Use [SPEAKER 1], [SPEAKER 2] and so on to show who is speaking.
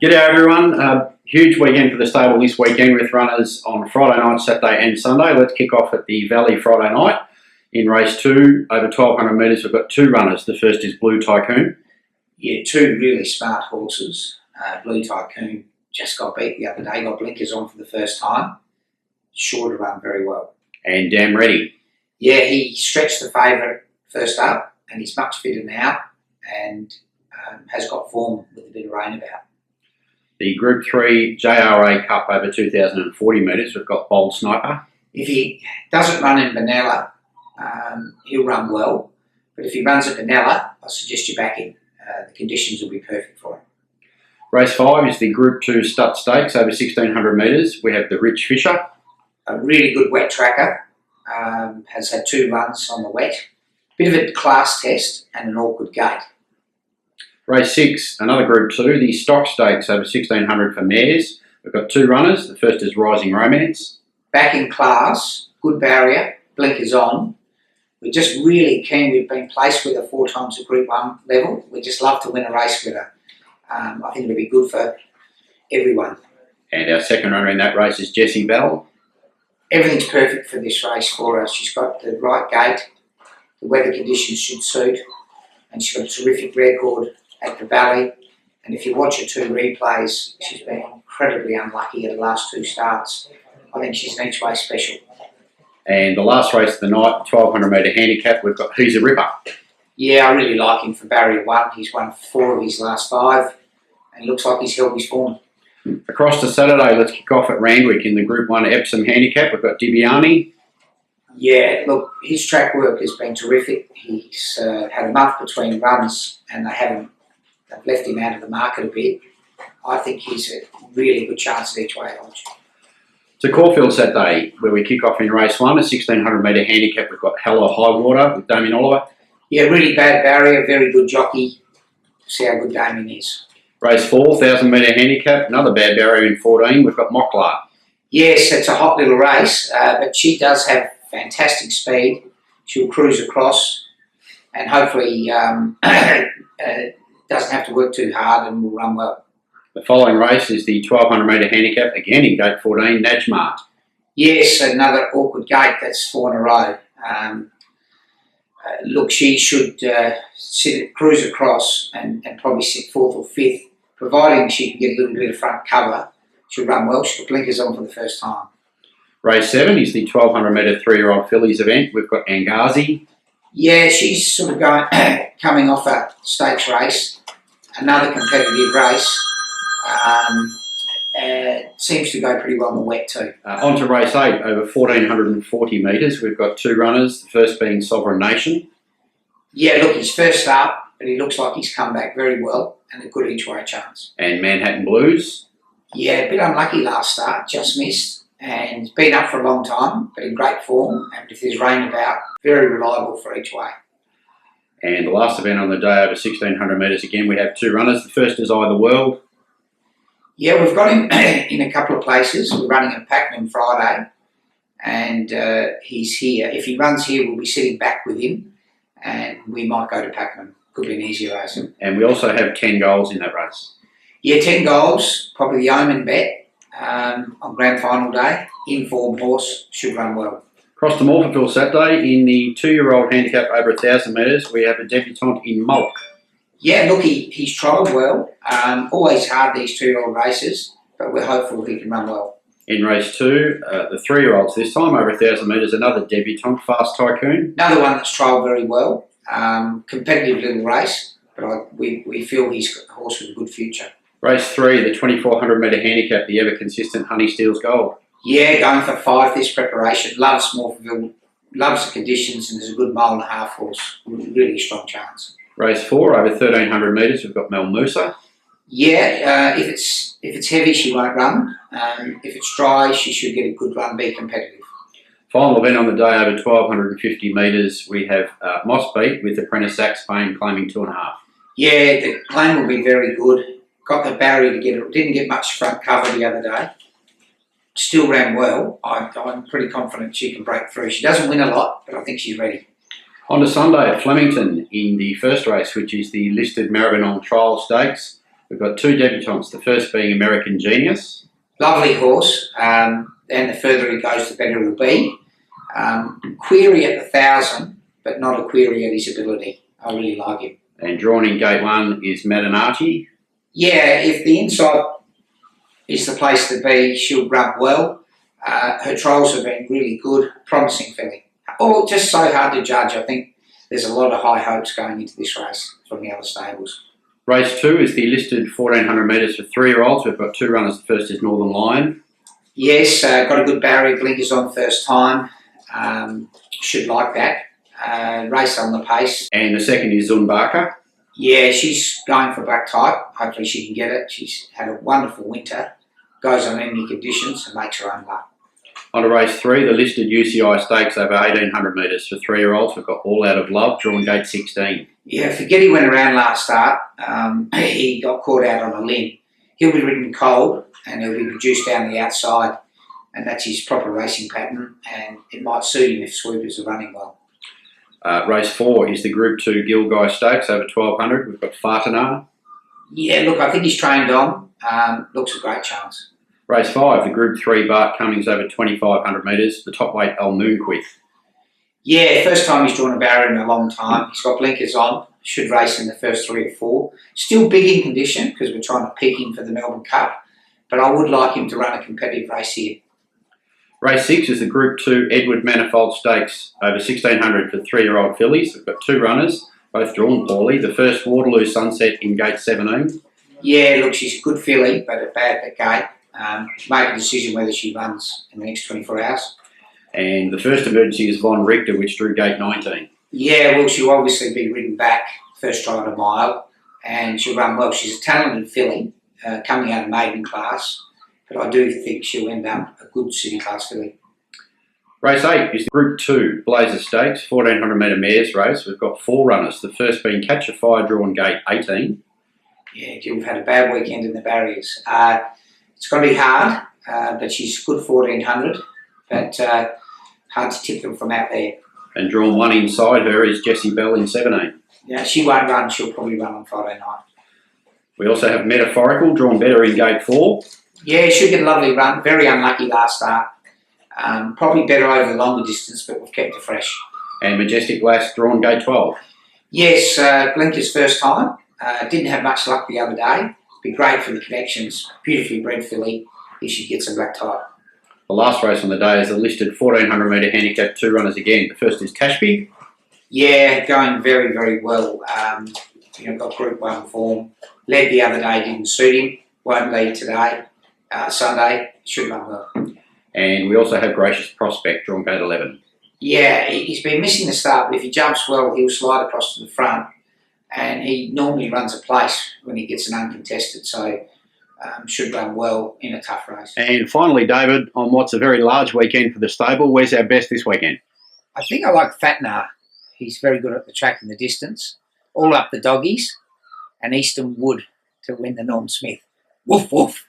[SPEAKER 1] G'day everyone, huge weekend for the stable this weekend with runners on Friday night, Saturday and Sunday. Let's kick off at the Valley Friday night. In race 2, over 1200 metres, we've got 2 runners. The first is Blue Tycoon.
[SPEAKER 2] Yeah, 2 really smart horses. Blue Tycoon just got beat the other day, got blinkers on for the first time. Sure to run very well.
[SPEAKER 1] And Damn Ready.
[SPEAKER 2] Yeah, he stretched the favourite first up and he's much fitter now and has got form with a bit of rain about.
[SPEAKER 1] The Group 3 JRA Cup over 2040 metres, we've got Bold Sniper.
[SPEAKER 2] If he doesn't run in Benalla, he'll run well. But if he runs at Benalla, I suggest you back him. The conditions will be perfect for him.
[SPEAKER 1] Race 5 is the Group 2 Stud Stakes over 1600 metres. We have the Rich Fisher.
[SPEAKER 2] A really good wet tracker. Has had 2 runs on the wet. Bit of a class test and an awkward gate.
[SPEAKER 1] Race 6, another Group 2, the Stock Stakes over 1600 for mares. We've got 2 runners. The first is Rising Romance.
[SPEAKER 2] Back in class, good barrier, blinkers on. We're just really keen. We've been placed with her 4 times at Group 1 level. We just love to win a race with her. I think it'll be good for everyone.
[SPEAKER 1] And our second runner in that race is Jessie Bell.
[SPEAKER 2] Everything's perfect for this race for her. She's got the right gait. The weather conditions should suit. And she's got a terrific record at the Valley. And if you watch her 2 replays, she's been incredibly unlucky at the last 2 starts. I think she's an each way special.
[SPEAKER 1] And the last race of the night, 1200 metre handicap, we've got Who's a Ripper.
[SPEAKER 2] Yeah, I really like him for barrier 1. He's won 4 of his last 5 and looks like he's held his form.
[SPEAKER 1] Across to Saturday, let's kick off at Randwick in the Group 1 Epsom handicap. We've got Dibiani.
[SPEAKER 2] Yeah, look, his track work has been terrific. He's had a month between runs and they've left him out of the market a bit. I think he's a really good chance at each way odds.
[SPEAKER 1] To Caulfield Saturday, where we kick off in race 1, a 1600 metre handicap. We've got Hello High Water with Damien Oliver.
[SPEAKER 2] Yeah, really bad barrier, very good jockey. See how good Damien is.
[SPEAKER 1] Race 4, 1000 metre handicap, another bad barrier in 14. We've got Mockler.
[SPEAKER 2] Yes, it's a hot little race, but she does have fantastic speed. She'll cruise across and hopefully doesn't have to work too hard and will run well.
[SPEAKER 1] The following race is the 1200 metre handicap, again in gate 14, Najmart.
[SPEAKER 2] Yes, another awkward gate, that's 4 in a row. Look, she should cruise across and probably sit 4th or 5th, providing she can get a little bit of front cover. She'll run well. She'll put blinkers on for the first time.
[SPEAKER 1] Race 7 is the 1200 metre 3-year-old fillies event. We've got Angazi.
[SPEAKER 2] Yeah, she's sort of coming off a stakes race, another competitive race. Seems to go pretty well in the wet too.
[SPEAKER 1] On to race 8, over 1440 metres. We've got 2 runners, the first being Sovereign Nation.
[SPEAKER 2] Yeah, look, he's first up, but he looks like he's come back very well and a good each way chance.
[SPEAKER 1] And Manhattan Blues.
[SPEAKER 2] Yeah, a bit unlucky last start, just missed. And he's been up for a long time, but in great form. And if there's rain about, very reliable for each way.
[SPEAKER 1] And the last event on the day, over 1600 metres again, we have 2 runners. The first is Eye the World.
[SPEAKER 2] Yeah, we've got him in a couple of places. We're running at Pakenham Friday, and he's here. If he runs here, we'll be sitting back with him, and we might go to Pakenham. Could be an easier race.
[SPEAKER 1] And we also have 10 goals in that race.
[SPEAKER 2] Yeah, 10 goals, probably the Omen bet on grand final day. In-form horse, should run well.
[SPEAKER 1] Across to Morphettville Saturday, in the 2-year-old handicap over 1000 metres, we have a debutante in Mulk.
[SPEAKER 2] Yeah, look, he's trialled well. Always hard, these 2-year-old races, but we're hopeful he can run well.
[SPEAKER 1] In race 2, the 3-year-olds this time, over 1000 metres, another debutante, Fast Tycoon.
[SPEAKER 2] Another one that's trialled very well. Competitive little race, but we feel he's got a horse with a good future.
[SPEAKER 1] Race 3, the 2400 metre handicap, the ever-consistent Honey Steals Gold.
[SPEAKER 2] Yeah, going for 5 this preparation. Loves Morphettville, loves the conditions, and there's a good 1.5 mile horse. Really strong chance.
[SPEAKER 1] Race 4, over 1300 metres, we've got Mel Musa.
[SPEAKER 2] Yeah, if it's heavy, she won't run. If it's dry, she should get a good run, be competitive.
[SPEAKER 1] Final event on the day, over 1250 metres, we have Moss Beat with Apprentice Sax Payne claiming 2.5.
[SPEAKER 2] Yeah, the claim will be very good. Got the barrier to get it. Didn't get much front cover the other day. Still ran well. I'm pretty confident she can break through. She doesn't win a lot, but I think she's ready.
[SPEAKER 1] On to Sunday at Flemington in the first race, which is the listed Maribyrnong Trial Stakes. We've got two debutants, the first being American Genius.
[SPEAKER 2] Lovely horse, and the further he goes, the better he'll be. Query at 1,000, but not a query at his ability. I really like him.
[SPEAKER 1] And drawn in gate 1 is Madanati.
[SPEAKER 2] Yeah, if the inside is the place to be, she'll run well. Her trials have been really good, promising filly. Oh, just so hard to judge. I think there's a lot of high hopes going into this race from the other stables.
[SPEAKER 1] Race 2 is the listed 1,400 metres for 3-year-olds. We've got two runners. The first is Northern Lion.
[SPEAKER 2] Yes, got a good barrier, blinkers on first time. Should like that. Race on the pace.
[SPEAKER 1] And the second is Zunbaka.
[SPEAKER 2] Yeah, she's going for black type. Hopefully she can get it. She's had a wonderful winter. Goes on any conditions and makes her own luck.
[SPEAKER 1] On to race 3, the listed UCI Stakes over 1,800 metres for 3-year-olds. We've got All Out of Love, drawn gate 16.
[SPEAKER 2] Yeah, forget he went around last start. He got caught out on a limb. He'll be ridden cold and he'll be reduced down the outside, and that's his proper racing pattern, and it might suit him if sweepers are running well.
[SPEAKER 1] Race 4 is the Group 2 Gilgai Stakes over 1,200. We've got Fartanar.
[SPEAKER 2] Yeah, look, I think he's trained on. Looks a great chance.
[SPEAKER 1] Race 5, the Group 3 Bart Cummings over 2,500 metres. The top weight Al Moonquith.
[SPEAKER 2] Yeah, first time he's drawn a barrier in a long time. He's got blinkers on. Should race in the first 3 or 4. Still big in condition because we're trying to peak him for the Melbourne Cup. But I would like him to run a competitive race here.
[SPEAKER 1] Race 6 is the Group 2 Edward Manifold Stakes over 1,600 for 3-year-old fillies. We've got two runners, both drawn poorly. The first Waterloo Sunset in gate 17.
[SPEAKER 2] Yeah, look, she's a good filly, but a bad at gate. Make a decision whether she runs in the next 24 hours.
[SPEAKER 1] And the first emergency is Von Richter, which drew gate 19.
[SPEAKER 2] Yeah, well, she'll obviously be ridden back first try at a mile, and she'll run well. She's a talented filly, coming out of maiden class, but I do think she'll end up a good city class filly.
[SPEAKER 1] Race 8 is the Group 2 Blazer Stakes, 1,400 metre mares race. We've got four runners, the first being Catch a Fire, drawn gate 18.
[SPEAKER 2] Yeah, we've had a bad weekend in the barriers. It's going to be hard, but she's good 1,400, but hard to tip them from out there.
[SPEAKER 1] And drawn one inside her is Jessie Bell in 17.
[SPEAKER 2] Yeah, she won't run. She'll probably run on Friday night.
[SPEAKER 1] We also have Metaphorical, drawn better in gate 4.
[SPEAKER 2] Yeah, she'll get a lovely run. Very unlucky last start. Probably better over the longer distance, but we've kept her fresh.
[SPEAKER 1] And Majestic Lass, drawn gate 12.
[SPEAKER 2] Yes, Blinker's first time. Didn't have much luck the other day. Be great for the connections. Beautifully bred filly if she gets a black type.
[SPEAKER 1] The last race on the day is the listed 1,400 metre handicap, two runners again. The first is Tashby.
[SPEAKER 2] Yeah, going very, very well. Got Group 1 form. Led the other day, didn't suit him. Won't lead today. Sunday, should run well.
[SPEAKER 1] And we also have Gracious Prospect, drawn gate 11.
[SPEAKER 2] Yeah, he's been missing the start, but if he jumps well, he'll slide across to the front. And he normally runs a place when he gets an uncontested, so should run well in a tough race.
[SPEAKER 1] And finally, David, on what's a very large weekend for the stable, where's our best this weekend?
[SPEAKER 2] I think I like Fatnar. He's very good at the track and the distance. All up the doggies. And Easton Wood to win the Norm Smith. Woof, woof.